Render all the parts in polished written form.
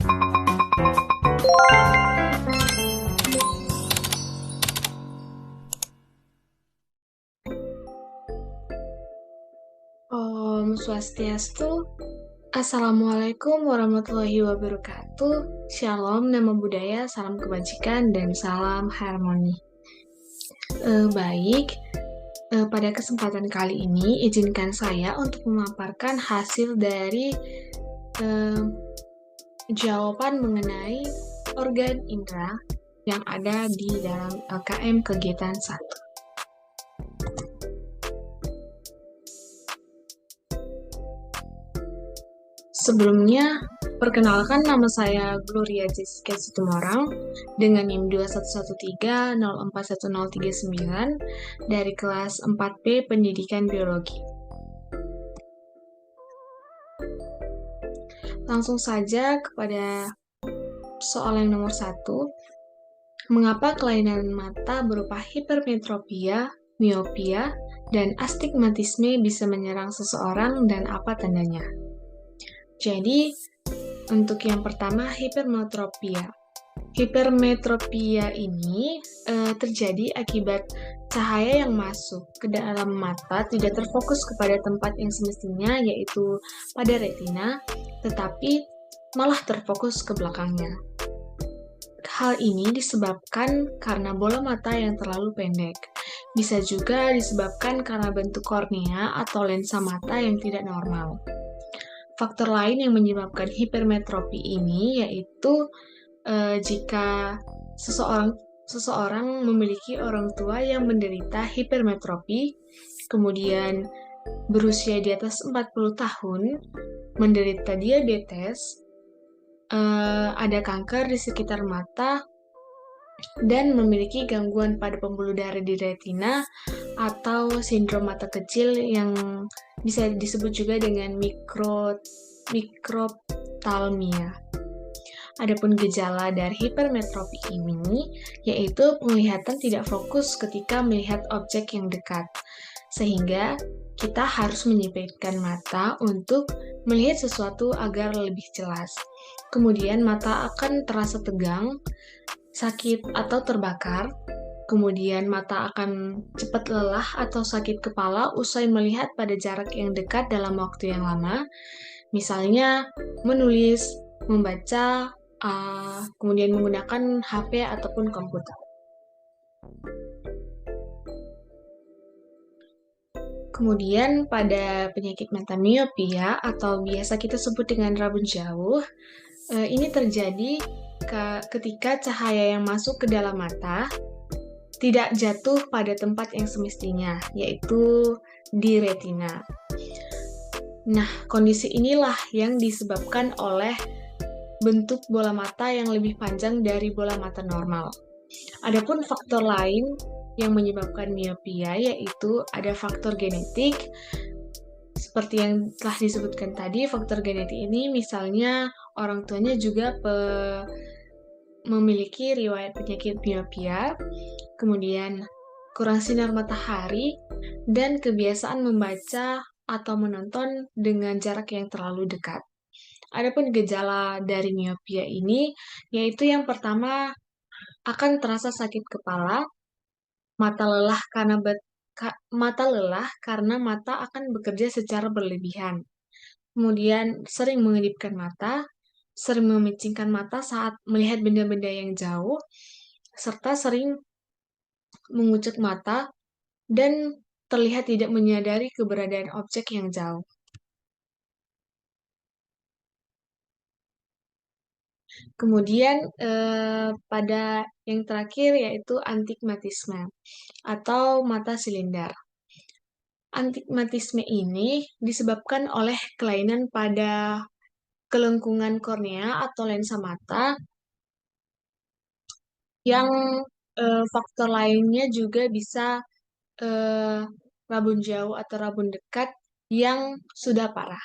Om Swastiastu. Assalamualaikum warahmatullahi wabarakatuh. Shalom, nama budaya, salam kebajikan, dan salam harmoni. Baik, pada kesempatan kali ini izinkan saya untuk memaparkan hasil dari jawaban mengenai organ indera yang ada di dalam LKM kegiatan 1. Sebelumnya, perkenalkan nama saya Gloria Jessica Situmorang dengan NIM 2113041039 dari kelas 4B Pendidikan Biologi. Langsung saja kepada soal yang nomor 1. Mengapa kelainan mata berupa hipermetropia, miopia, dan astigmatisme bisa menyerang seseorang dan apa tandanya? Jadi, untuk yang pertama, hipermetropia. Hipermetropia ini terjadi akibat cahaya yang masuk ke dalam mata tidak terfokus kepada tempat yang semestinya, yaitu pada retina, tetapi malah terfokus ke belakangnya. Hal ini disebabkan karena bola mata yang terlalu pendek. Bisa juga disebabkan karena bentuk kornea atau lensa mata yang tidak normal. Faktor lain yang menyebabkan hipermetropi ini yaitu jika seseorang memiliki orang tua yang menderita hipermetropi, kemudian berusia di atas 40 tahun, menderita diabetes, ada kanker di sekitar mata, dan memiliki gangguan pada pembuluh darah di retina atau sindrom mata kecil yang bisa disebut juga dengan mikroptalmia. Adapun gejala dari hipermetropi ini yaitu penglihatan tidak fokus ketika melihat objek yang dekat, sehingga kita harus menyipitkan mata untuk melihat sesuatu agar lebih jelas. Kemudian mata akan terasa tegang, sakit atau terbakar. Kemudian mata akan cepat lelah atau sakit kepala usai melihat pada jarak yang dekat dalam waktu yang lama. Misalnya menulis, membaca, kemudian menggunakan HP ataupun komputer. Kemudian pada penyakit mata miopia atau biasa kita sebut dengan rabun jauh, ini terjadi ketika cahaya yang masuk ke dalam mata tidak jatuh pada tempat yang semestinya, yaitu di retina. Nah, kondisi inilah yang disebabkan oleh bentuk bola mata yang lebih panjang dari bola mata normal. Adapun faktor lain yang menyebabkan miopia yaitu ada faktor genetik. Seperti yang telah disebutkan tadi, faktor genetik ini misalnya orang tuanya juga memiliki riwayat penyakit miopia, kemudian kurang sinar matahari, dan kebiasaan membaca atau menonton dengan jarak yang terlalu dekat. Adapun gejala dari miopia ini, yaitu yang pertama akan terasa sakit kepala, mata lelah karena mata akan bekerja secara berlebihan. Kemudian sering mengedipkan mata, sering memicingkan mata saat melihat benda-benda yang jauh, serta sering mengucek mata dan terlihat tidak menyadari keberadaan objek yang jauh. Kemudian pada yang terakhir yaitu antigmatisme atau mata silinder. Antigmatisme ini disebabkan oleh kelainan pada kelengkungan kornea atau lensa mata yang faktor lainnya juga bisa rabun jauh atau rabun dekat yang sudah parah.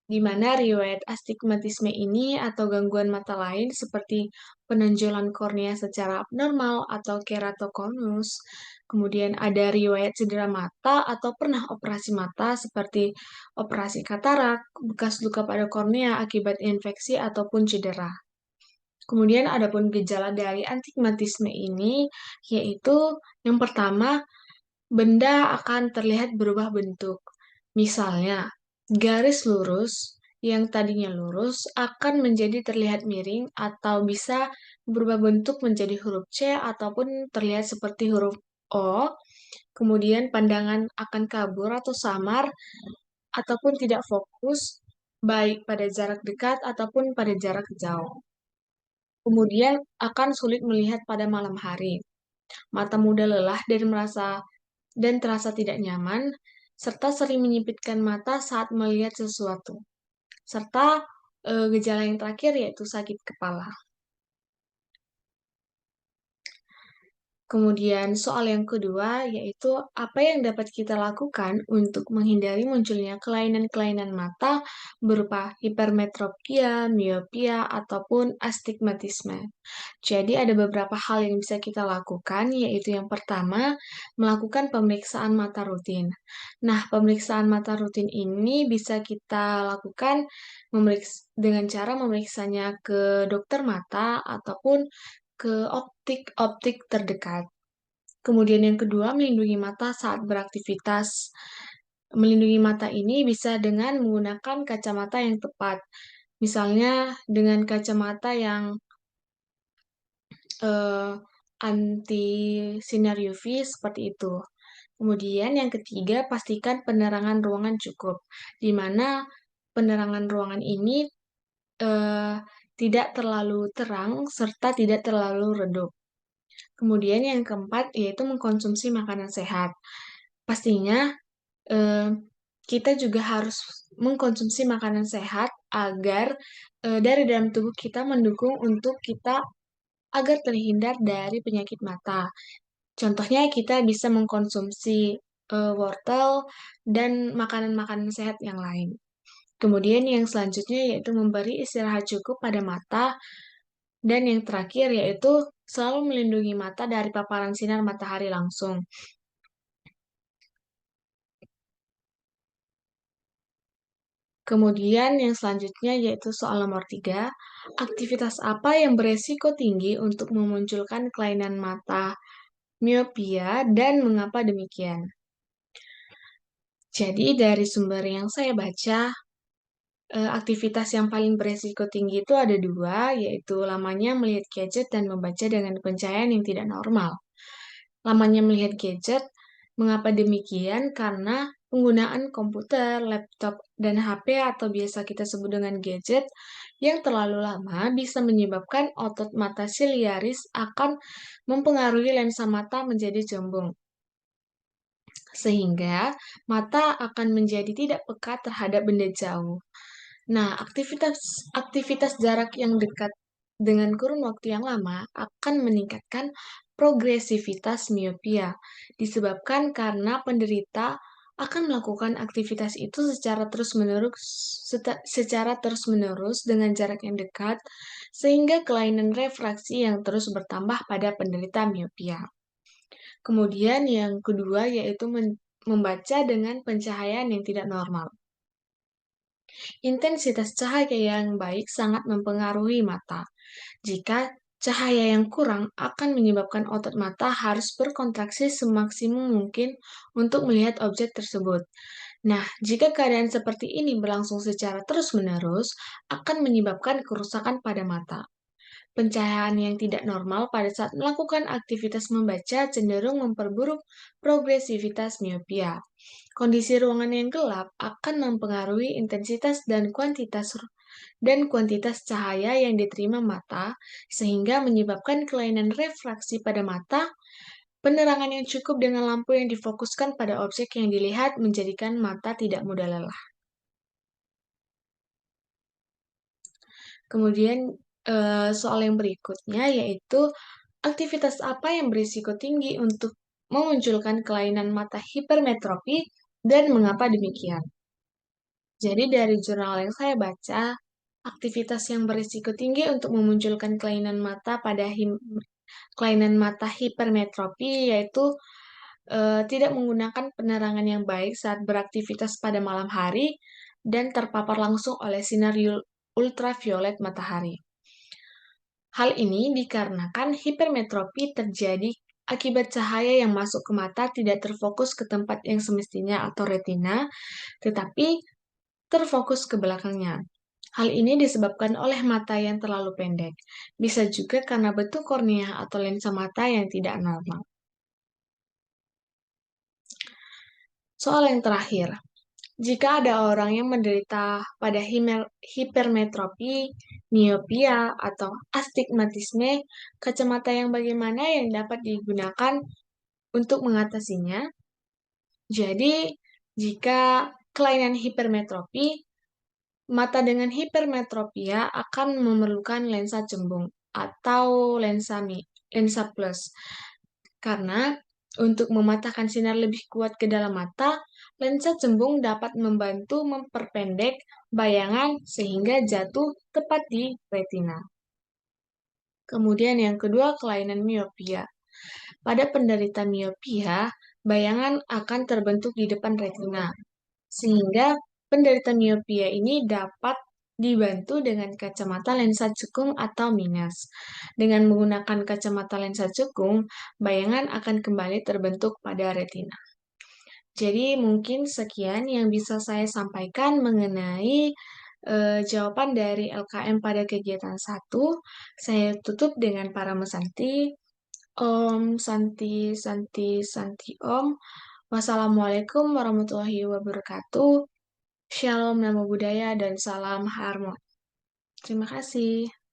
di mana riwayat astigmatisme ini atau gangguan mata lain seperti penonjolan kornea secara abnormal atau keratokonus. Kemudian ada riwayat cedera mata atau pernah operasi mata seperti operasi katarak, bekas luka pada kornea akibat infeksi ataupun cedera. Kemudian adapun gejala dari astigmatisme ini yaitu yang pertama, benda akan terlihat berubah bentuk. Misalnya, garis lurus yang tadinya lurus akan menjadi terlihat miring atau bisa berubah bentuk menjadi huruf C ataupun terlihat seperti huruf O. Kemudian pandangan akan kabur atau samar ataupun tidak fokus baik pada jarak dekat ataupun pada jarak jauh. Kemudian akan sulit melihat pada malam hari. Mata mudah lelah dan terasa tidak nyaman, serta sering menyipitkan mata saat melihat sesuatu. Serta gejala yang terakhir yaitu sakit kepala. Kemudian soal yang kedua yaitu apa yang dapat kita lakukan untuk menghindari munculnya kelainan-kelainan mata berupa hipermetropia, miopia, ataupun astigmatisme. Jadi ada beberapa hal yang bisa kita lakukan, yaitu yang pertama, melakukan pemeriksaan mata rutin. Nah, pemeriksaan mata rutin ini bisa kita lakukan dengan cara memeriksanya ke dokter mata ataupun ke optik terdekat. Kemudian yang kedua, melindungi mata saat beraktivitas. Melindungi mata ini bisa dengan menggunakan kacamata yang tepat. Misalnya dengan kacamata yang eh, anti sinar UV seperti itu. Kemudian yang ketiga, pastikan penerangan ruangan cukup, di mana penerangan ruangan ini eh, tidak terlalu terang serta tidak terlalu redup. Kemudian yang keempat yaitu mengkonsumsi makanan sehat. Pastinya eh, kita juga harus mengkonsumsi makanan sehat agar dari dalam tubuh kita mendukung untuk kita agar terhindar dari penyakit mata. Contohnya kita bisa mengkonsumsi wortel dan makanan-makanan sehat yang lain. Kemudian yang selanjutnya yaitu memberi istirahat cukup pada mata. Dan yang terakhir yaitu selalu melindungi mata dari paparan sinar matahari langsung. Kemudian yang selanjutnya yaitu soal nomor 3, aktivitas apa yang beresiko tinggi untuk memunculkan kelainan mata, miopia, dan mengapa demikian? Jadi dari sumber yang saya baca, aktivitas yang paling beresiko tinggi itu ada dua, yaitu lamanya melihat gadget dan membaca dengan pencahayaan yang tidak normal. Lamanya melihat gadget, mengapa demikian? Karena penggunaan komputer, laptop, dan HP atau biasa kita sebut dengan gadget yang terlalu lama bisa menyebabkan otot mata siliaris akan mempengaruhi lensa mata menjadi cembung. Sehingga mata akan menjadi tidak peka terhadap benda jauh. Nah, aktivitas jarak yang dekat dengan kurun waktu yang lama akan meningkatkan progresivitas miopia, disebabkan karena penderita akan melakukan aktivitas itu secara terus-menerus dengan jarak yang dekat, sehingga kelainan refraksi yang terus bertambah pada penderita miopia. Kemudian yang kedua yaitu membaca dengan pencahayaan yang tidak normal. Intensitas cahaya yang baik sangat mempengaruhi mata. Jika cahaya yang kurang akan menyebabkan otot mata harus berkontraksi semaksimum mungkin untuk melihat objek tersebut. Nah, jika keadaan seperti ini berlangsung secara terus-menerus, akan menyebabkan kerusakan pada mata. Pencahayaan yang tidak normal pada saat melakukan aktivitas membaca cenderung memperburuk progresivitas miopia. Kondisi ruangan yang gelap akan mempengaruhi intensitas dan kuantitas cahaya yang diterima mata, sehingga menyebabkan kelainan refraksi pada mata. Penerangan yang cukup dengan lampu yang difokuskan pada objek yang dilihat menjadikan mata tidak mudah lelah. Kemudian soal yang berikutnya yaitu aktivitas apa yang berisiko tinggi untuk memunculkan kelainan mata hipermetropi dan mengapa demikian? Jadi dari jurnal yang saya baca, aktivitas yang berisiko tinggi untuk memunculkan kelainan mata hipermetropi yaitu tidak menggunakan penerangan yang baik saat beraktivitas pada malam hari dan terpapar langsung oleh sinar ultraviolet matahari. Hal ini dikarenakan hipermetropi terjadi akibat cahaya yang masuk ke mata tidak terfokus ke tempat yang semestinya atau retina, tetapi terfokus ke belakangnya. Hal ini disebabkan oleh mata yang terlalu pendek. Bisa juga karena bentuk kornea atau lensa mata yang tidak normal. Soal yang terakhir, jika ada orang yang menderita pada hipermetropi, miopia, atau astigmatisme, kacamata yang bagaimana yang dapat digunakan untuk mengatasinya? Jadi, jika kelainan hipermetropi, mata dengan hipermetropia akan memerlukan lensa cembung atau lensa plus. Karena untuk mematahkan sinar lebih kuat ke dalam mata, lensa cembung dapat membantu memperpendek bayangan sehingga jatuh tepat di retina. Kemudian yang kedua, kelainan miopia. Pada penderita miopia, bayangan akan terbentuk di depan retina, sehingga penderita miopia ini dapat dibantu dengan kacamata lensa cekung atau minus. Dengan menggunakan kacamata lensa cekung, bayangan akan kembali terbentuk pada retina. Jadi mungkin sekian yang bisa saya sampaikan mengenai jawaban dari LKM pada kegiatan 1. Saya tutup dengan para mesanti. Om Santi Santi Santi Om. Wassalamualaikum warahmatullahi wabarakatuh. Shalom, namo buddhaya, dan salam harmoni. Terima kasih.